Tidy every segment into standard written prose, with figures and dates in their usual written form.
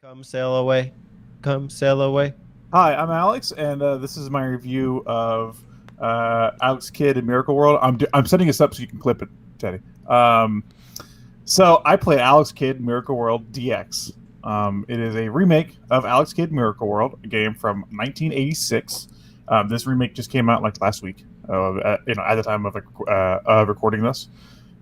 Come sail away. Come sail away. Hi, I'm Alex, and this is my review of Alex Kidd in Miracle World. I'm setting this up so you can clip it, Teddy. So I play Alex Kidd in Miracle World DX. It is a remake of Alex Kidd Miracle World, a game from 1986. This remake just came out like last week, at the time of recording this,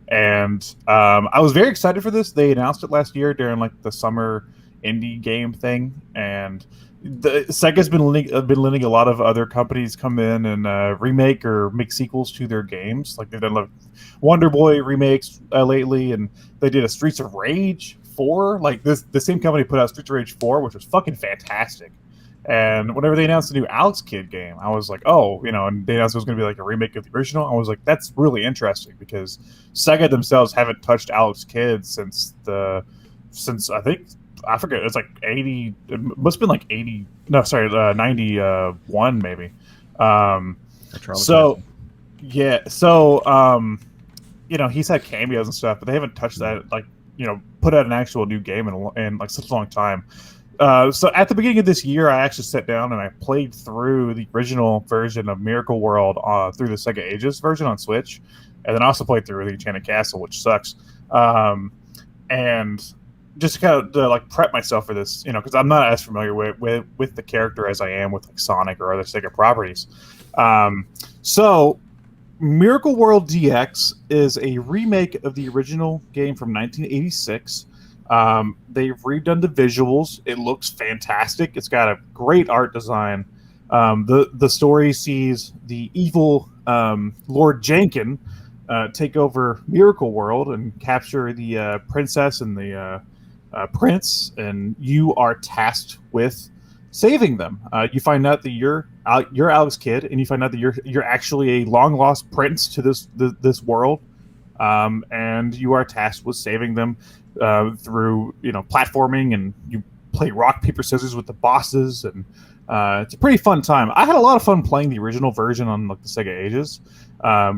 and I was very excited for this. They announced it last year during like the summer indie game thing, and Sega's been letting a lot of other companies come in and remake or make sequels to their games. Like they've done like Wonder Boy remakes lately, and they did a Streets of Rage 4. Like the same company put out Streets of Rage 4, which was fucking fantastic. And whenever they announced the new Alex Kidd game, I was like, oh, and they announced it was going to be like a remake of the original. I was like, that's really interesting because Sega themselves haven't touched Alex Kidd since I forget, it's like 80, it must have been like 80, no, sorry, 91 maybe. That traumatized So me. yeah, he's had cameos and stuff, but they haven't touched that, like, put out an actual new game in like such a long time. So at the beginning of this year, I actually sat down and I played through the original version of Miracle World through the Sega Ages version on Switch, and then also played through the Enchanted Castle, which sucks. And just to kind of like prep myself for this, because I'm not as familiar with the character as I am with like Sonic or other Sega properties. So Miracle World DX is a remake of the original game from 1986. They've redone the visuals. It looks fantastic. It's got a great art design. The story sees the evil Lord Jankin take over Miracle World and capture the princess and the prince, and you are tasked with saving them. You find out that you're Alex Kidd, and you find out that you're actually a long lost prince to this world, and you are tasked with saving them through platforming, and you play rock paper scissors with the bosses, and it's a pretty fun time. I had a lot of fun playing the original version on like the Sega Ages.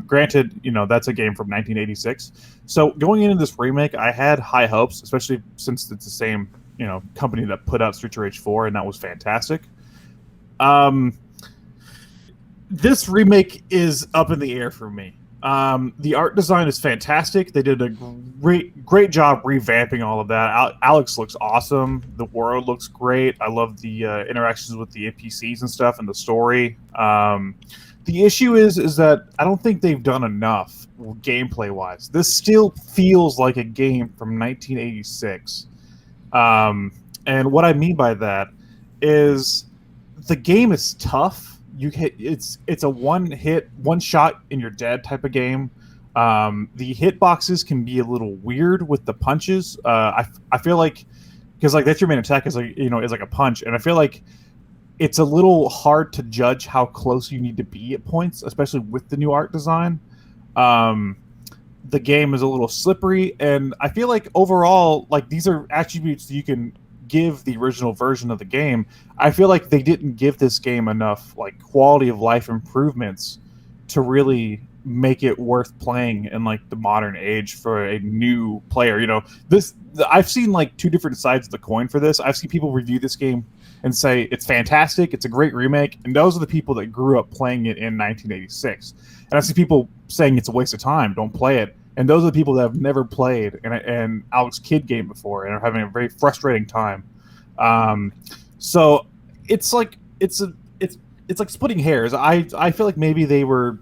Granted, that's a game from 1986. So going into this remake, I had high hopes, especially since it's the same company that put out Street Rage 4, and that was fantastic. Um, this remake is up in the air for me. The art design is fantastic. They did a great job revamping all of that. Alex looks awesome. The world looks great. I love the interactions with the NPCs and stuff, and the story. The issue is that I don't think they've done enough gameplay wise. This still feels like a game from 1986. And what I mean by that is the game is tough. It's a one shot and you're dead type of game. The hitboxes can be a little weird with the punches. I feel like because like that's your main attack is like a punch, and I feel like it's a little hard to judge how close you need to be at points, especially with the new art design. Um, the game is a little slippery, and I feel like overall, like these are attributes you can give the original version of the game. I feel like they didn't give this game enough like quality of life improvements to really make it worth playing in like the modern age for a new player. This I've seen like two different sides of the coin for this. I've seen people review this game and say it's fantastic, it's a great remake, and those are the people that grew up playing it in 1986. And I see people saying it's a waste of time, don't play it. And those are the people that have never played an Alex Kidd game before and are having a very frustrating time. Um, so it's like it's like splitting hairs. I feel like maybe they were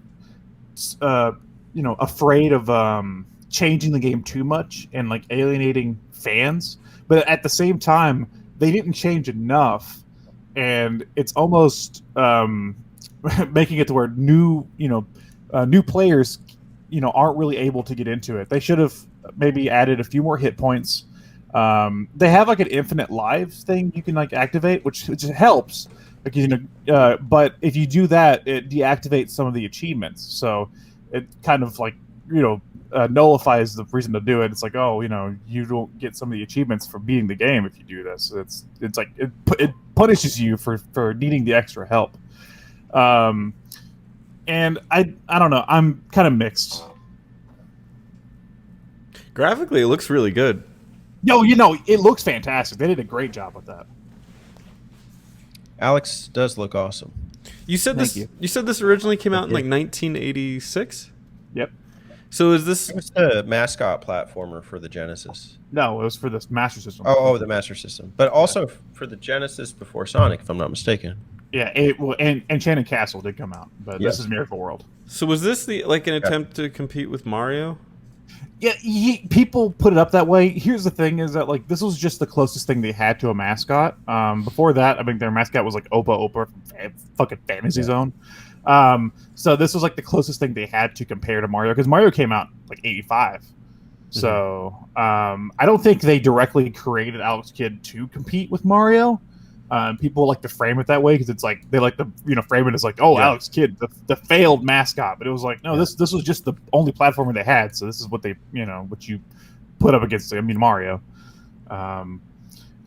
afraid of changing the game too much and like alienating fans, but at the same time they didn't change enough, and it's almost making it to where new players aren't really able to get into it. They should have maybe added a few more hit points. They have like an infinite lives thing you can like activate, which helps. Like, but if you do that, it deactivates some of the achievements. So it kind of like nullifies the reason to do it. It's like, oh, you don't get some of the achievements for beating the game if you do this. It's like it punishes you for needing the extra help. Um, and I don't know. I'm kind of mixed. Graphically, it looks really good. Yo, it looks fantastic. They did a great job with that. Alex does look awesome. You said Thank this. you. You said this originally came out in you. like 1986. Yep. So is this? It was the mascot platformer for the Genesis. No, it was for the Master System. Oh, the Master System, but also for the Genesis before Sonic, if I'm not mistaken. Yeah, and Enchanted Castle did come out, but this is Miracle World. So was this an attempt to compete with Mario? Yeah, people put it up that way. Here's the thing: is that like this was just the closest thing they had to a mascot. Before that, I think their mascot was like Opa from fucking Fantasy Zone. So this was like the closest thing they had to compare to Mario, because Mario came out like '85. So I don't think they directly created Alex Kidd to compete with Mario. People like to frame it that way because it's like they like to frame it as like, oh, Alex Kidd, the failed mascot. But it was like, no, this was just the only platformer they had. So this is what they what you put up against Mario.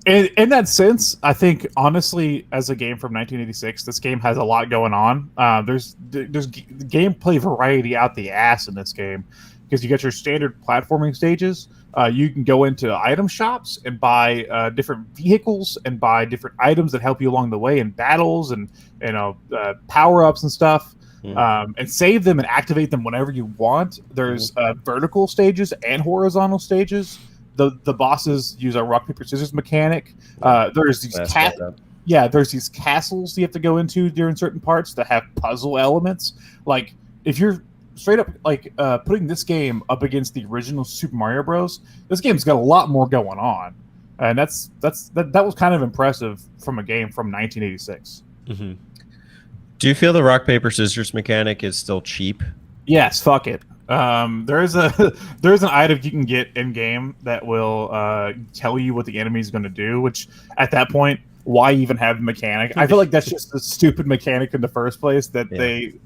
In that sense, I think honestly, as a game from 1986, this game has a lot going on. There's gameplay variety out the ass in this game, because you got your standard platforming stages. You can go into item shops and buy different vehicles and buy different items that help you along the way in battles and power ups and stuff, and save them and activate them whenever you want. There's vertical stages and horizontal stages. The bosses use a rock paper scissors mechanic. There's these there's these castles you have to go into during certain parts that have puzzle elements. Like if you're straight up like putting this game up against the original Super Mario Bros., this game's got a lot more going on, and that was kind of impressive from a game from 1986. Mm-hmm. Do you feel the rock paper scissors mechanic is still cheap? Yes, fuck it. There's an item you can get in game that will tell you what the enemy is going to do, which at that point, why even have the mechanic? I feel like that's just a stupid mechanic in the first place that they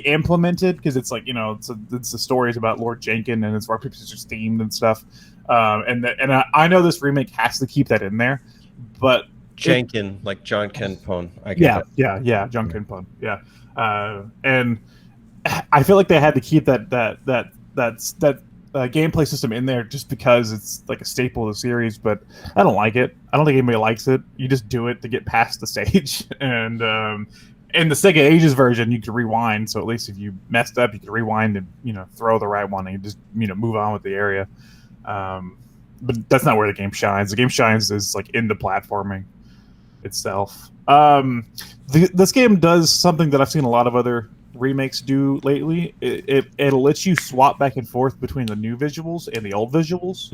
implemented, because it's like it's the stories about Lord Jenkin and it's rock paper scissors themed and stuff. And I know this remake has to keep that in there, but Jenkin, like John Kenpon. Yeah, John Kenpon. Yeah, and I feel like they had to keep that gameplay system in there just because it's like a staple of the series. But I don't like it. I don't think anybody likes it. You just do it to get past the stage. And in the Sega Ages version, you could rewind. So at least if you messed up, you could rewind and throw the right one and you just move on with the area. But that's not where the game shines. The game shines is like in the platforming itself. This game does something that I've seen a lot of other remakes do lately. It lets you swap back and forth between the new visuals and the old visuals,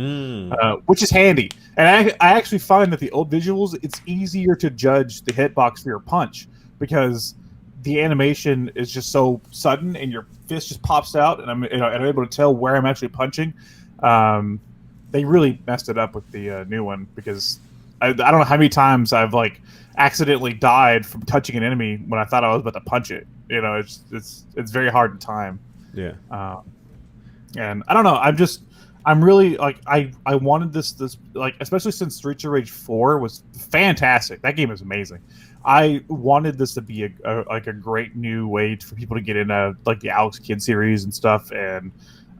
which is handy. And I actually find that the old visuals, it's easier to judge the hitbox for your punch, because the animation is just so sudden and your fist just pops out, and I'm able to tell where I'm actually punching. They really messed it up with the new one, because I don't know how many times I've like accidentally died from touching an enemy when I thought I was about to punch it. It's very hard to time. Yeah. And I don't know. I'm really like I wanted this like, especially since Streets of Rage 4 was fantastic. That game is amazing. I wanted this to be a great new way for people to get into like the Alex Kidd series and stuff. And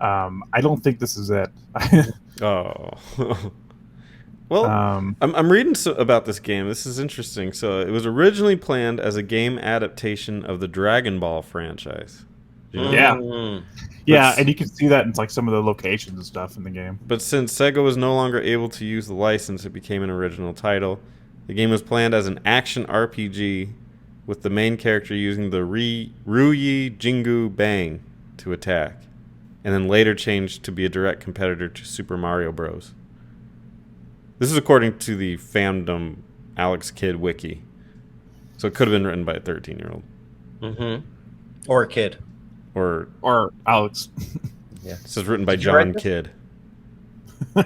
I don't think this is it. Oh. Well, I'm reading about this game. This is interesting. So it was originally planned as a game adaptation of the Dragon Ball franchise. Yeah, yeah, and you can see that in like some of the locations and stuff in the game. But since Sega was no longer able to use the license, it became an original title. The game was planned as an action RPG, with the main character using the Ruyi Jingu Bang to attack, and then later changed to be a direct competitor to Super Mario Bros. This is according to the fandom Alex Kidd wiki. So it could have been written by a 13-year-old. Mm-hmm. Or a kid. Or Alex. Yeah. It says written by John Kidd. I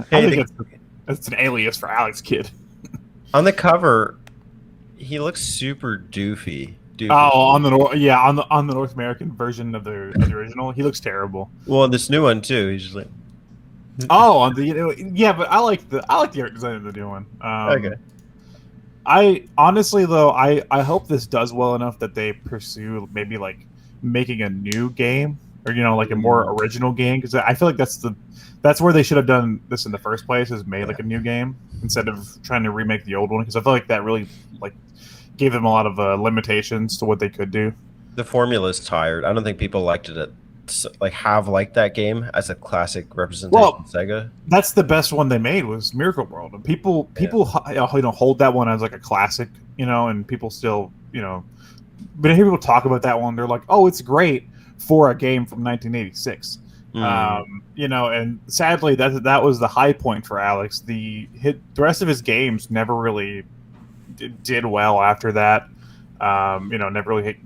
think that's an alias for Alex Kidd. On the cover, he looks super doofy. Oh, on the North American version of the original, he looks terrible. Well, this new one too. He's just like. Oh, on the but I like the art design of the new one. Okay. I honestly though, I hope this does well enough that they pursue maybe like making a new game or like a more original game, because I feel like that's where they should have done this in the first place, is made like a new game instead of trying to remake the old one, because I feel like that really like gave them a lot of limitations to what they could do. The formula's tired. I don't think people liked it have liked that game as a classic representation of Sega. That's the best one they made, was Miracle World, and people hold that one as like a classic, and people still but I hear people talk about that one, they're like, oh, it's great for a game from 1986. And sadly that was the high point for Alex. The rest of his games never really did well after that. Never really hit,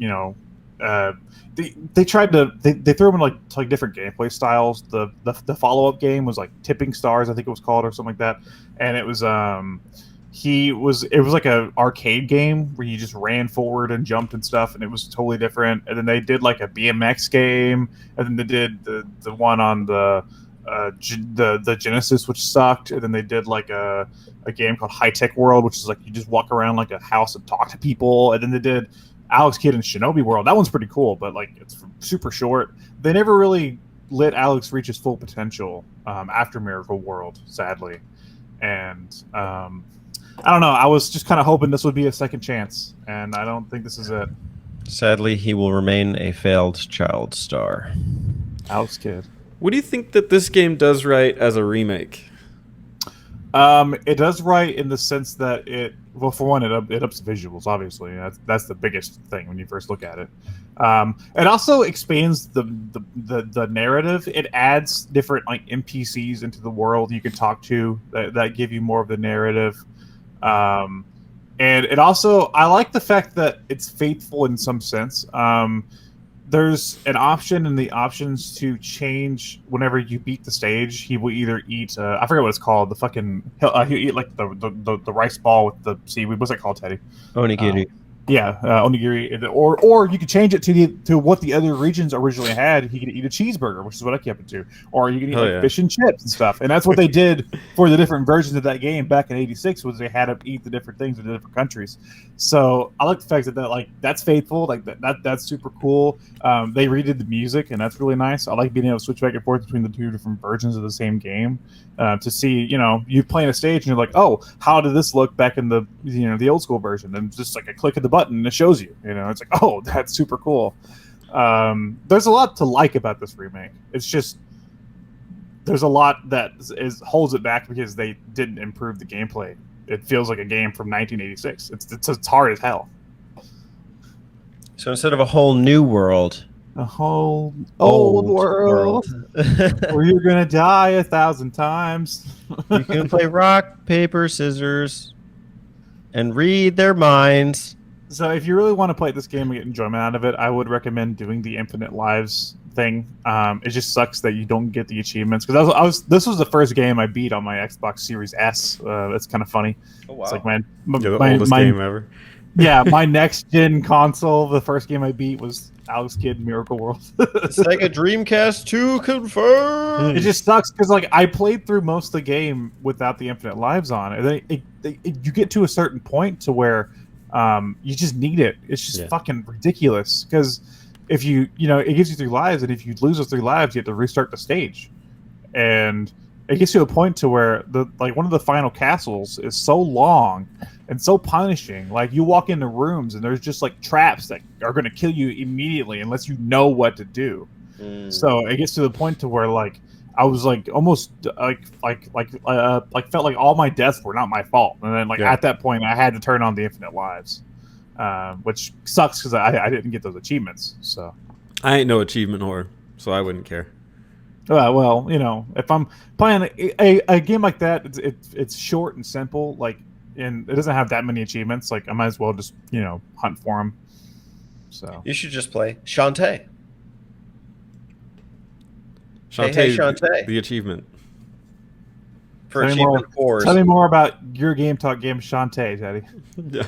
they tried to they threw him in like different gameplay styles. The follow-up game was like Tipping Stars, I think it was called, or something like that, and it was like a arcade game where you just ran forward and jumped and stuff, and it was totally different. And then they did like a BMX game, and then they did the one on the Genesis, which sucked. And then they did like a game called High Tech World, which is like you just walk around like a house and talk to people. And then they did Alex Kidd and Shinobi World. That one's pretty cool, but like it's super short. They never really let Alex reach his full potential after Miracle World, sadly. And I don't know. I was just kind of hoping this would be a second chance, and I don't think this is it. Sadly, he will remain a failed child star. Alex Kidd. What do you think that this game does right as a remake? It does right in the sense that for one, it ups visuals. Obviously, that's the biggest thing when you first look at it. It also expands the narrative. It adds different like NPCs into the world you can talk to that give you more of the narrative. And it also, I like the fact that it's faithful in some sense. There's an option in the options to change whenever you beat the stage. He will either eat, I forget what it's called, he'll eat like the rice ball with the seaweed. What's it called, Teddy? Onigiri. Onigiri, or you could change it to what the other regions originally had. He could eat a cheeseburger, which is what I kept it to, or you can eat fish and chips and stuff. And that's what they did for the different versions of that game back in '86. Was they had to eat the different things in the different countries. So I like the fact that that's faithful, like that's super cool. They redid the music, and that's really nice. I like being able to switch back and forth between the two different versions of the same game to see, you playing a stage and you're like, oh, how did this look back in the old school version? And just like a click of the button and it shows you. It's like, oh, that's super cool. There's a lot to like about this remake. It's just there's a lot that holds it back because they didn't improve the gameplay. It feels like a game from 1986. It's hard as hell. So instead of a whole new world, a whole old world where you're gonna die 1,000 times. You can play rock, paper, scissors, and read their minds. So if you really want to play this game and get enjoyment out of it, I would recommend doing the Infinite Lives thing. It just sucks that you don't get the achievements, because this was the first game I beat on my Xbox Series S. It's kind of funny. Oh, wow. It's like the oldest game ever. Yeah, my next gen console, the first game I beat was Alex Kidd Miracle World. Sega Dreamcast 2 confirmed. It just sucks because I played through most of the game without the Infinite Lives on, and then you get to a certain point to where you just need it. It's just fucking ridiculous, because if it gives you 3 lives, and if you lose those 3 lives, you have to restart the stage, and it gets to a point to where one of the final castles is so long and so punishing. Like, you walk into rooms and there's just like traps that are going to kill you immediately unless you know what to do. So it gets to the point to where I was almost felt like all my deaths were not my fault, and then at that point I had to turn on the Infinite Lives, which sucks because I didn't get those achievements. So I ain't no achievement whore, so I wouldn't care. Well, if I'm playing a game like that, it's short and simple, and it doesn't have that many achievements. I might as well just hunt for them. So you should just play Shantae. Shantae, the achievement. For achievement 4. Tell me more about your Game Talk game, Shantae, Teddy. Yeah.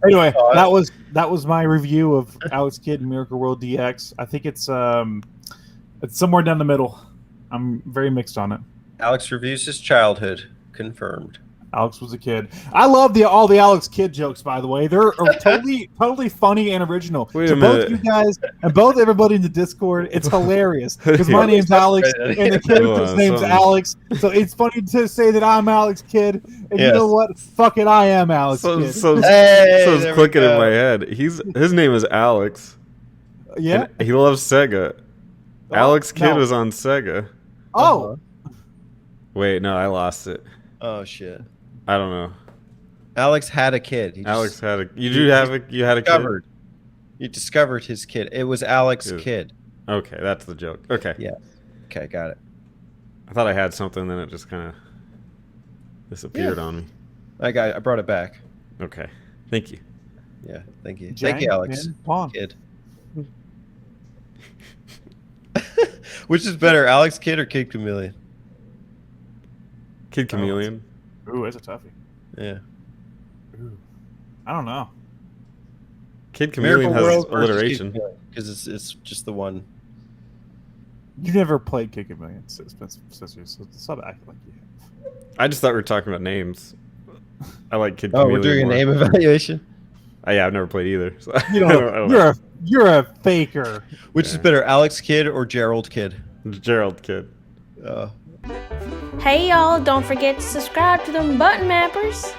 Anyway, that was my review of Alex Kidd and Miracle World DX. I think it's somewhere down the middle. I'm very mixed on it. Alex reviews his childhood. Confirmed. Alex was a kid. I love all the Alex Kidd jokes, by the way. They're totally funny and original. Wait to a both minute. you guys and both everybody in the Discord, it's hilarious because my name's Alex and the character's name's Alex. So it's funny to say that I'm Alex Kidd, and you know what? Fuck it, I am Alex Kidd. So Hey, it's there we clicking in go. my head. His name is Alex. Yeah. And he loves Sega. Oh, Alex Kidd no. was on Sega. Oh. Wait, no, I lost it. Oh shit. I don't know. Alex had a kid. Alex had a. You had a discovered. You discovered his kid. It was Alex Dude. Kidd. kid. Okay, that's the joke. Okay. Yeah. Okay, got it. I thought I had something, then it just kind of disappeared on me. I brought it back. Okay. Thank you. Yeah, thank you. Jang, Thank you, Alex. man, Pawn. Kid. Which is better, Alex Kidd or Kid Chameleon? Kid Chameleon. Ooh, that's a toughie. Yeah. Ooh. I don't know. Kid Chameleon has alliteration. Because it's just the one. You never played Kick a Million, Sisters, so stop acting like you have. I just thought we were talking about names. I like Kid Oh, Chameleon. we're doing more. a name evaluation? Yeah, I've never played either. So You I don't know. you're a faker. Which is better, Alex Kidd or Gerald Kidd? Gerald Kid. Oh. Hey y'all, don't forget to subscribe to them button mappers.